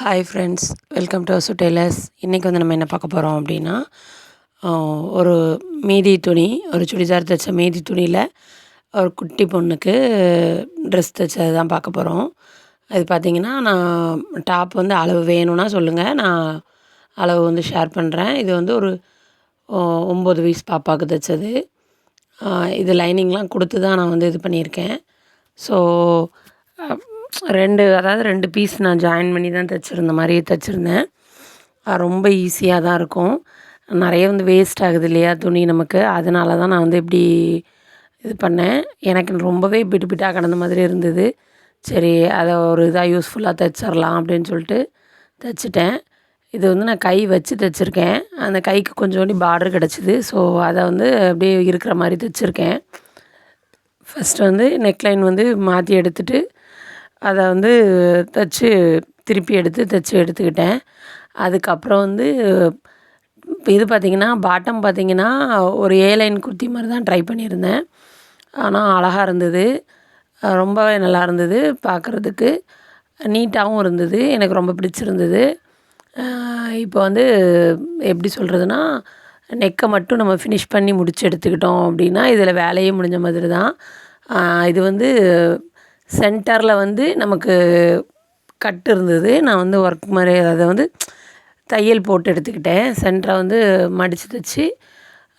Hi friends, welcome to Asu tailors. இன்றைக்கி வந்து நம்ம என்ன பார்க்க போகிறோம் அப்படின்னா, ஒரு மீதி துணி, ஒரு சுடிதார் தைச்ச மீதி துணியில் ஒரு குட்டி பொண்ணுக்கு ட்ரெஸ் தைச்சது தான் பார்க்க போகிறோம். அது பார்த்திங்கன்னா, நான் டாப் வந்து அளவு வேணும்னா சொல்லுங்கள், நான் அளவு வந்து ஷேர் பண்ணுறேன். இது வந்து ஒரு 9 வயசு பாப்பாவுக்கு தைச்சது. இது லைனிங்லாம் கொடுத்து தான் நான் வந்து இது பண்ணியிருக்கேன். ஸோ 2 பீஸ் நான் ஜாயின் பண்ணி தான் தைச்சிருந்த மாதிரி தைச்சிருந்தேன். ரொம்ப ஈஸியாக தான் இருக்கும். நிறைய வந்து வேஸ்ட் ஆகுது இல்லையா துணி நமக்கு, அதனால தான் நான் வந்து இப்படி இது பண்ணேன். எனக்கு ரொம்பவே பிட்டு பிட்டாக கிடந்த மாதிரி இருந்தது. சரி, அதை ஒரு இதாக யூஸ்ஃபுல்லாக தைச்சிடலாம் அப்படின்னு சொல்லிட்டு தைச்சிட்டேன். இது வந்து நான் கை வச்சு தைச்சிருக்கேன். அந்த கைக்கு கொஞ்சோண்டி பார்டர் கிடச்சிது. ஸோ அதை வந்து அப்படியே இருக்கிற மாதிரி தைச்சிருக்கேன். ஃபஸ்ட்டு வந்து நெக்லைன் வந்து மாற்றி எடுத்துகிட்டு அதை வந்து திருப்பி தைச்சி எடுத்துக்கிட்டேன். அதுக்கப்புறம் வந்து இது பார்த்திங்கன்னா, பாட்டம் பார்த்திங்கன்னா ஒரு லைன் குர்த்தி மாதிரி தான் ட்ரை பண்ணியிருந்தேன். ஆனால் அழகாக இருந்தது, ரொம்பவே நல்லா இருந்தது, பார்க்குறதுக்கு நீட்டாகவும் இருந்தது, எனக்கு ரொம்ப பிடிச்சிருந்தது. இப்போ வந்து எப்படி சொல்கிறதுனா, நெக்கை மட்டும் நம்ம ஃபினிஷ் பண்ணி முடித்து எடுத்துக்கிட்டோம் அப்படின்னா இதில் வேலையே முடிஞ்ச மாதிரி தான். இது வந்து சென்டரில் வந்து நமக்கு கட் இருந்தது. நான் வந்து ஒர்க் மாதிரி அதை வந்து தையல் போட்டு எடுத்துக்கிட்டேன். சென்டரை வந்து மடித்து தைச்சி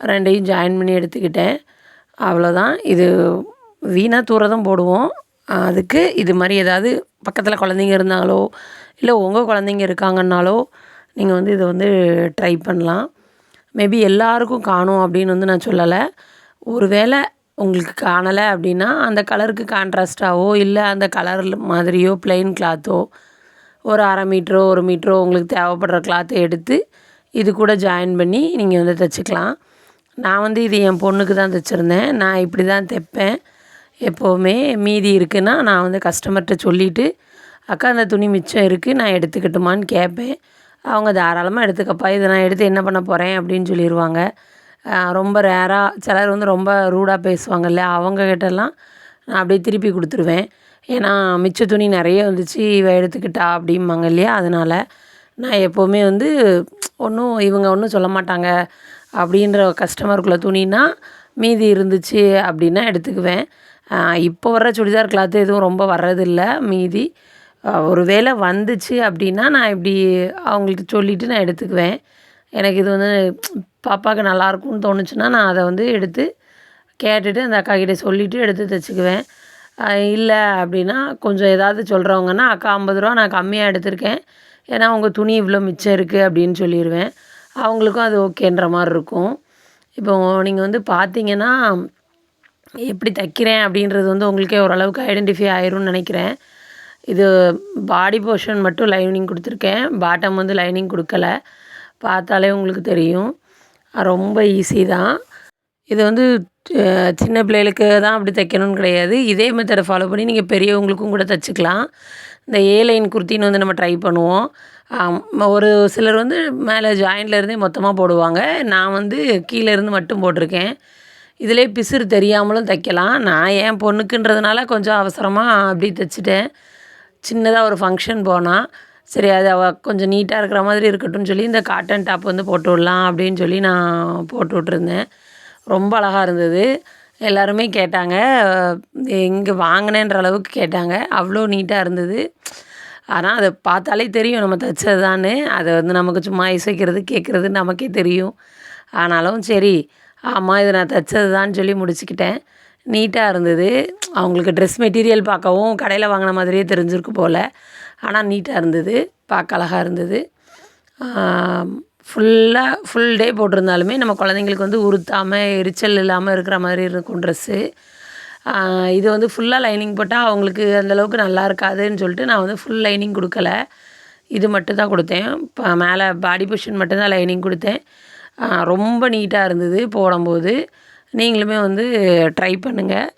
2யும் ஜாயின் பண்ணி எடுத்துக்கிட்டேன். அவ்வளோதான். இது வீணாக தூர தான் போடுவோம். அதுக்கு இது மாதிரி ஏதாவது பக்கத்தில் குழந்தைங்க இருந்தாலோ, இல்லை உங்கள் குழந்தைங்க இருக்காங்கன்னாலோ நீங்கள் வந்து இதை வந்து ட்ரை பண்ணலாம். மேபி எல்லாருக்கும் காணும் அப்படின்னு வந்து நான் சொல்லலை. ஒரு வேளை உங்களுக்கு காணலை அப்படின்னா அந்த கலருக்கு கான்ட்ராஸ்ட்டாகவோ, இல்லை அந்த கலர் மாதிரியோ ப்ளெயின் கிளாத்தோ ஒரு 1/2 மீட்டரோ 1 மீட்டரோ உங்களுக்கு தேவைப்படுற கிளாத்தை எடுத்து இது கூட ஜாயின் பண்ணி நீங்கள் வந்து தைச்சிக்கலாம். நான் வந்து இது என் பொண்ணுக்கு தான் தைச்சிருந்தேன். நான் இப்படி தான் தைப்பேன் எப்போவுமே. மீதி இருக்குதுன்னா நான் வந்து கஸ்டமர்கிட்ட சொல்லிவிட்டு, அக்கா அந்த துணி மிச்சம் இருக்குது, நான் எடுத்துக்கட்டுமான்னு கேட்பேன். அவங்க தாராளமாக எடுத்துக்கப்பா, இதை நான் எடுத்து என்ன பண்ண போகிறேன் அப்படின்னு சொல்லிடுவாங்க. ரொம்ப ரேராக சிலர் வந்து ரொம்ப ரூடாக பேசுவாங்கல்ல, அவங்கக்கிட்டலாம் நான் அப்படியே திருப்பி கொடுத்துருவேன். ஏன்னா மிச்ச துணி நிறைய வந்துச்சு, இவ எடுத்துக்கிட்டா அப்படிம்பாங்க இல்லையா, அதனால் நான் எப்போவுமே வந்து இவங்க ஒன்றும் சொல்ல மாட்டாங்க அப்படின்ற கஸ்டமருக்குள்ள துணினா மீதி இருந்துச்சு அப்படின்னா எடுத்துக்குவேன். இப்போ வர்ற சுடிதார் கிளாத்து எதுவும் ரொம்ப வர்றதில்லை மீதி. ஒரு வேளை வந்துச்சு அப்படின்னா நான் இப்படி அவங்களுக்கு சொல்லிவிட்டு நான் எடுத்துக்குவேன். எனக்கு இது வந்து பாப்பாவுக்கு நல்லாயிருக்கும்னு தோணுச்சுன்னா நான் அதை வந்து எடுத்து கேட்டுட்டு அந்த அக்காக்கிட்ட சொல்லிவிட்டு எடுத்து தைச்சிக்குவேன். இல்லை அப்படின்னா கொஞ்சம் ஏதாவது சொல்கிறவங்கன்னா, அக்கா 50 ரூபா நான் கம்மியாக எடுத்திருக்கேன், ஏன்னா உங்கள் துணி இவ்வளோ மிச்சம் இருக்குது அப்படின்னு சொல்லிடுவேன். அவங்களுக்கும் அது ஓகேன்ற மாதிரி இருக்கும். இப்போ நீங்கள் வந்து பார்த்தீங்கன்னா, எப்படி தைக்கிறேன் அப்படின்றது வந்து உங்களுக்கே ஓரளவுக்கு ஐடென்டிஃபை ஆயிரும்னு நினைக்கிறேன். இது பாடி போர்ஷன் மட்டும் லைனிங் கொடுத்துருக்கேன், பாட்டம் வந்து லைனிங் கொடுக்கல. பார்த்தாலே உங்களுக்கு தெரியும். ரொம்ப ஈஸி தான். இது வந்து சின்ன பிள்ளைகளுக்கு தான் அப்படி தைக்கணும்னு கிடையாது. இதே மெத்தடை ஃபாலோ பண்ணி நீங்கள் பெரியவங்களுக்கும் கூட தைச்சிக்கலாம். இந்த லைன் குர்த்தின்னு வந்து நம்ம ட்ரை பண்ணுவோம். ஒரு சிலர் வந்து மேலே ஜாயின்ட்லேருந்தே மொத்தமாக போடுவாங்க. நான் வந்து கீழேருந்து மட்டும் போட்டிருக்கேன். இதிலே பிசுறு தெரியாமலும் தைக்கலாம். நான் என் பொண்ணுக்குன்றதுனால கொஞ்சம் அவசரமாக அப்படி தைச்சிட்டேன். சின்னதாக ஒரு ஃபங்க்ஷன் போனால் சரி, அது கொஞ்சம் நீட்டாக இருக்கிற மாதிரி இருக்கட்டும்னு சொல்லி இந்த காட்டன் டாப் வந்து போட்டு விடலாம் அப்படின்னு சொல்லி நான் போட்டு விட்ருந்தேன். ரொம்ப அழகாக இருந்தது. எல்லாருமே கேட்டாங்க, எங்கே வாங்கினேன்ற அளவுக்கு கேட்டாங்க. அவ்வளோ நீட்டாக இருந்தது. ஆனால் அதை பார்த்தாலே தெரியும் நம்ம தைச்சது தான்னு. அதை வந்து நமக்கு சும்மா இசைக்கிறது கேட்குறது நமக்கே தெரியும். ஆனாலும் சரி, ஆமாம் இதை நான் தைச்சது தான் சொல்லி முடிச்சுக்கிட்டேன். நீட்டாக இருந்தது. அவங்களுக்கு ட்ரெஸ் மெட்டீரியல் பார்க்கவும் கடையில் வாங்கின மாதிரியே தெரிஞ்சிருக்கு போல். ஆனால் நீட்டாக இருந்தது, பார்க்க அழகாக இருந்தது. ஃபுல் டே போட்டிருந்தாலுமே நம்ம குழந்தைங்களுக்கு வந்து உறுத்தாமல் எரிச்சல் இல்லாமல் இருக்கிற மாதிரி இருக்கும் ட்ரெஸ்ஸு. இது வந்து ஃபுல்லாக லைனிங் போட்டால் அவங்களுக்கு அந்தளவுக்கு நல்லா இருக்காதுன்னு சொல்லிட்டு நான் வந்து ஃபுல் லைனிங் கொடுக்கல. இது மட்டும் தான் கொடுத்தேன். இப்போ மேலே பாடி பொஷன் மட்டும்தான் லைனிங் கொடுத்தேன். ரொம்ப நீட்டாக இருந்தது போடும்போது. நீங்களுமே வந்து ட்ரை பண்ணுங்கள்.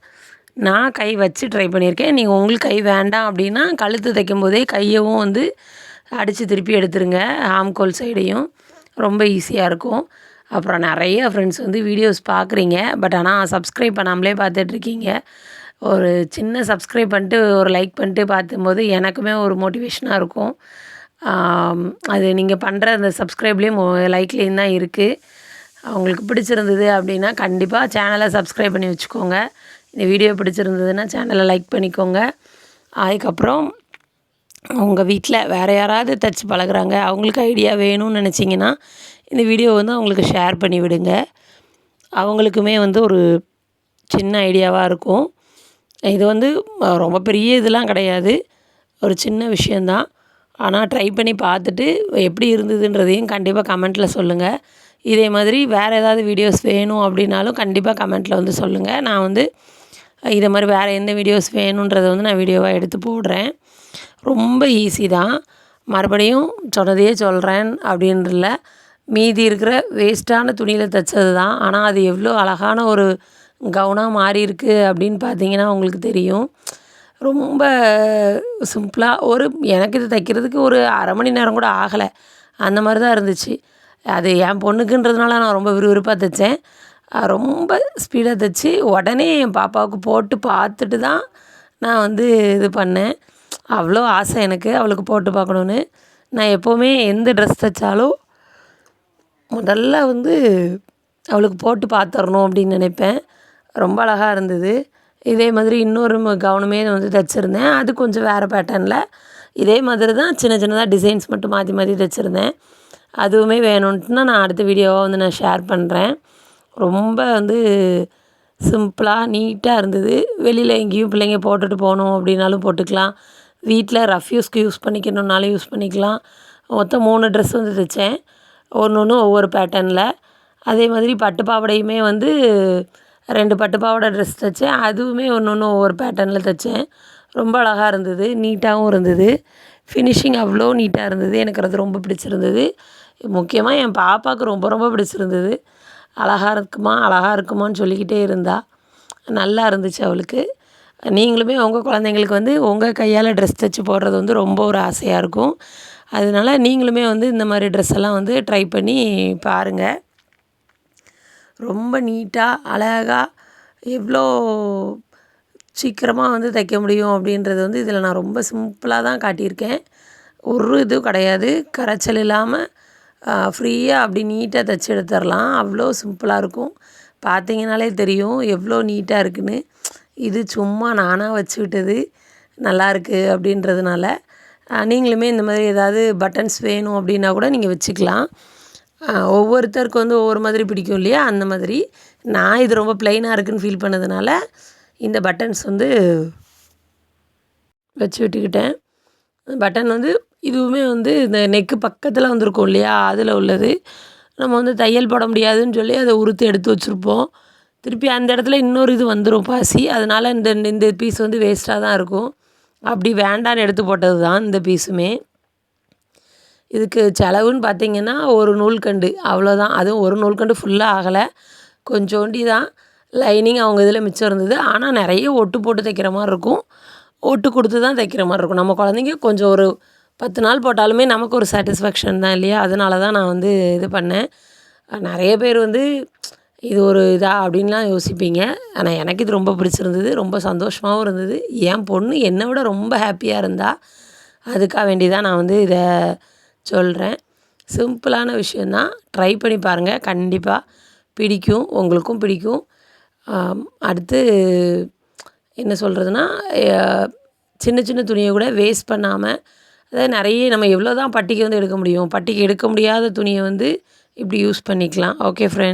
நான் கை வச்சு ட்ரை பண்ணியிருக்கேன். நீங்கள் உங்களுக்கு கை வேண்டாம் அப்படின்னா கழுத்து தைக்கும்போதே கையவும் வந்து அடித்து திருப்பி எடுத்துருங்க, ஆம்கோல் சைடையும். ரொம்ப ஈஸியாக இருக்கும். அப்புறம் நிறைய ஃப்ரெண்ட்ஸ் வந்து வீடியோஸ் பார்க்குறீங்க, பட் ஆனால் சப்ஸ்கிரைப் பண்ணாமலே பார்த்துட்ருக்கீங்க. ஒரு சின்ன சப்ஸ்கிரைப் பண்ணிட்டு ஒரு லைக் பண்ணிட்டு பார்த்தும்போது எனக்குமே ஒரு மோட்டிவேஷனாக இருக்கும். அது நீங்கள் பண்ணுற அந்த சப்ஸ்கிரைப்லேயும் லைக்லேயும் தான் இருக்குது. உங்களுக்கு பிடிச்சிருந்தது அப்படின்னா கண்டிப்பாக சேனலை சப்ஸ்கிரைப் பண்ணி வச்சுக்கோங்க. இந்த வீடியோ பிடிச்சிருந்ததுன்னா சேனலை லைக் பண்ணிக்கோங்க. அதுக்கப்புறம் உங்கள் வீட்டில் வேறு யாராவது தச்சு பழகுறாங்க, அவங்களுக்கு ஐடியா வேணும்னு நினச்சிங்கன்னா இந்த வீடியோ வந்து அவங்களுக்கு ஷேர் பண்ணி விடுங்க. அவங்களுக்குமே வந்து ஒரு சின்ன ஐடியாவாக இருக்கும். இது வந்து ரொம்ப பெரிய இதெல்லாம் கிடையாது, ஒரு சின்ன விஷயந்தான். ஆனால் ட்ரை பண்ணி பார்த்துட்டு எப்படி இருந்ததுன்றதையும் கண்டிப்பாக கமெண்ட்டில் சொல்லுங்கள். இதே மாதிரி வேறு ஏதாவது வீடியோஸ் வேணும் அப்படின்னாலும் கண்டிப்பாக கமெண்ட்டில் வந்து சொல்லுங்கள். நான் வந்து இதை மாதிரி வேறு எந்த வீடியோஸ் வேணுன்றதை வந்து நான் வீடியோவாக எடுத்து போடுறேன். ரொம்ப ஈஸி தான். மறுபடியும் சொன்னதையே சொல்கிறேன் அப்படின்றல, மீதி இருக்கிற வேஸ்ட்டான துணியில் தைச்சது தான். ஆனால் அது எவ்வளோ அழகான ஒரு கவுனாக மாறியிருக்கு அப்படின்னு பார்த்தீங்கன்னா உங்களுக்கு தெரியும். ரொம்ப சிம்பிளாக எனக்கு இது தைக்கிறதுக்கு ஒரு அரை மணி நேரம் கூட ஆகலை, அந்த மாதிரி தான் இருந்துச்சு. அது என் பொண்ணுக்குன்றதுனால நான் ரொம்ப விறுவிறுப்பாக தைச்சேன். ரொம்ப ஸ்பீடாக தைச்சி உடனே என் பாப்பாவுக்கு போட்டு பார்த்துட்டு தான் நான் வந்து இது பண்ணேன். அவ்வளோ ஆசை எனக்கு அவளுக்கு போட்டு பார்க்கணுன்னு. நான் எப்போவுமே எந்த ட்ரெஸ் தைச்சாலும் முதல்ல வந்து அவளுக்கு போட்டு பார்த்துறணும் அப்படின்னு நினைப்பேன். ரொம்ப அழகாக இருந்தது. இதே மாதிரி இன்னொரு கவுனுமே வந்து தைச்சிருந்தேன். அது கொஞ்சம் வேறு பேட்டர்னில் இதே மாதிரி தான் சின்ன சின்னதாக டிசைன்ஸ் மட்டும் மாற்றி மாற்றி தைச்சிருந்தேன். அதுவுமே வேணும்ன்ட்டுனா நான் அடுத்த வீடியோவாக வந்து நான் ஷேர் பண்ணுறேன். ரொம்ப வந்து சிம்பிளாக நீட்டாக இருந்தது. வெளியில் எங்கேயும் பிள்ளைங்க போட்டுட்டு போகணும் அப்படின்னாலும் போட்டுக்கலாம். வீட்டில் ரஃப் யூஸ்க்கு யூஸ் பண்ணிக்கணுன்னாலும் யூஸ் பண்ணிக்கலாம். மொத்தம் 3 ட்ரெஸ் வந்து தைச்சேன், ஒன்று ஒன்று ஒவ்வொரு பேட்டர்னில். அதே மாதிரி பட்டு பாவாடையுமே வந்து 2 பட்டு பாவாடை ட்ரெஸ் தைச்சேன். அதுவுமே ஒன்று ஒன்று ஒவ்வொரு பேட்டர்னில் தைச்சேன். ரொம்ப அழகாக இருந்தது, நீட்டாகவும் இருந்தது. ஃபினிஷிங் அவ்வளோ நீட்டாக இருந்தது. எனக்கு அது ரொம்ப பிடிச்சிருந்தது. முக்கியமாக என் பாப்பாவுக்கு ரொம்ப ரொம்ப பிடிச்சிருந்தது. அழகாக இருக்குமா அழகாக இருக்குமான்னு சொல்லிக்கிட்டே இருந்தா. நல்லா இருந்துச்சு அவளுக்கு. நீங்களுமே உங்கள் குழந்தைங்களுக்கு வந்து உங்கள் கையால் ட்ரெஸ் தைச்சி போடுறது வந்து ரொம்ப ஒரு ஆசையாக இருக்கும். அதனால நீங்களுமே வந்து இந்த மாதிரி ட்ரெஸ் எல்லாம் வந்து ட்ரை பண்ணி பாருங்கள். ரொம்ப நீட்டாக அழகாக எவ்வளோ சீக்கிரமாக வந்து தைக்க முடியும் அப்படின்றது வந்து இதில் நான் ரொம்ப சிம்பிளாக தான் காட்டியிருக்கேன். ஒரு இதுவும் கிடையாது, கரைச்சல் இல்லாமல் ஃப்ரீயாக அப்படி நீட்டாக தைச்சி எடுத்துடலாம். அவ்வளோ சிம்பிளாக இருக்கும். பார்த்தீங்கனாலே தெரியும் எவ்வளோ நீட்டாக இருக்குதுன்னு. இது சும்மா நானாக வச்சுக்கிட்டது, நல்லாயிருக்கு அப்படின்றதுனால. நீங்களுமே இந்த மாதிரி ஏதாவது பட்டன்ஸ் வேணும் அப்படின்னா கூட நீங்கள் வச்சுக்கலாம். ஒவ்வொருத்தருக்கு வந்து ஒவ்வொரு மாதிரி பிடிக்கும் இல்லையா, அந்த மாதிரி நான் இது ரொம்ப ப்ளைனாக இருக்குதுன்னு ஃபீல் பண்ணதுனால இந்த பட்டன்ஸ் வந்து வச்சு விட்டுக்கிட்டேன். பட்டன் வந்து இதுவுமே வந்து இந்த நெக்கு பக்கத்தில் வந்துருக்கும் இல்லையா, அதில் உள்ளது. நம்ம வந்து தையல் போட முடியாதுன்னு சொல்லி அதை உறுத்து எடுத்து வச்சுருப்போம். திருப்பி அந்த இடத்துல இன்னொரு இது வந்துடும் பாசி. அதனால் இந்த பீஸ் வந்து வேஸ்ட்டாக தான் இருக்கும். அப்படி வேண்டான்னு எடுத்து போட்டது தான் இந்த பீஸுமே. இதுக்கு செலவுன்னு பார்த்திங்கன்னா ஒரு நூல்கண்டு அவ்வளோதான். அதுவும் ஒரு நூல்கண்டு ஃபுல்லாக ஆகலை, கொஞ்சோண்டி தான் லைனிங் அவங்க இதில் மிச்சம் இருந்தது. ஆனால் நிறைய ஒட்டு போட்டு தைக்கிற மாதிரி இருக்கும், ஒட்டு கொடுத்து தான் தைக்கிற மாதிரி இருக்கும். நம்ம குழந்தைங்க கொஞ்சம் ஒரு 10 நாள் போட்டாலுமே நமக்கு ஒரு சாட்டிஸ்ஃபேக்ஷன் தான் இல்லையா. அதனால தான் நான் வந்து இது பண்ணேன். நிறைய பேர் வந்து இது ஒரு இதா அப்படின்லாம் யோசிப்பீங்க. ஆனால் எனக்கு இது ரொம்ப பிடிச்சிருந்தது, ரொம்ப சந்தோஷமாகவும் இருந்தது. என் பொண்ணு என்னை விட ரொம்ப ஹாப்பியாக இருந்தா. அதுக்காக வேண்டி தான் நான் வந்து இதை சொல்கிறேன். சிம்பிளான விஷயந்தான், ட்ரை பண்ணி பாருங்கள், கண்டிப்பாக பிடிக்கும், உங்களுக்கும் பிடிக்கும். அடுத்து என்ன சொல்கிறதுனா, சின்ன சின்ன துணியை கூட வேஸ்ட் பண்ணாமல், அதாவது நிறைய நம்ம எவ்வளோ தான் பட்டிக்கு வந்து எடுக்க முடியும், பட்டிக்கு எடுக்க முடியாத துணியை வந்து இப்படி யூஸ் பண்ணிக்கலாம். Okay friends.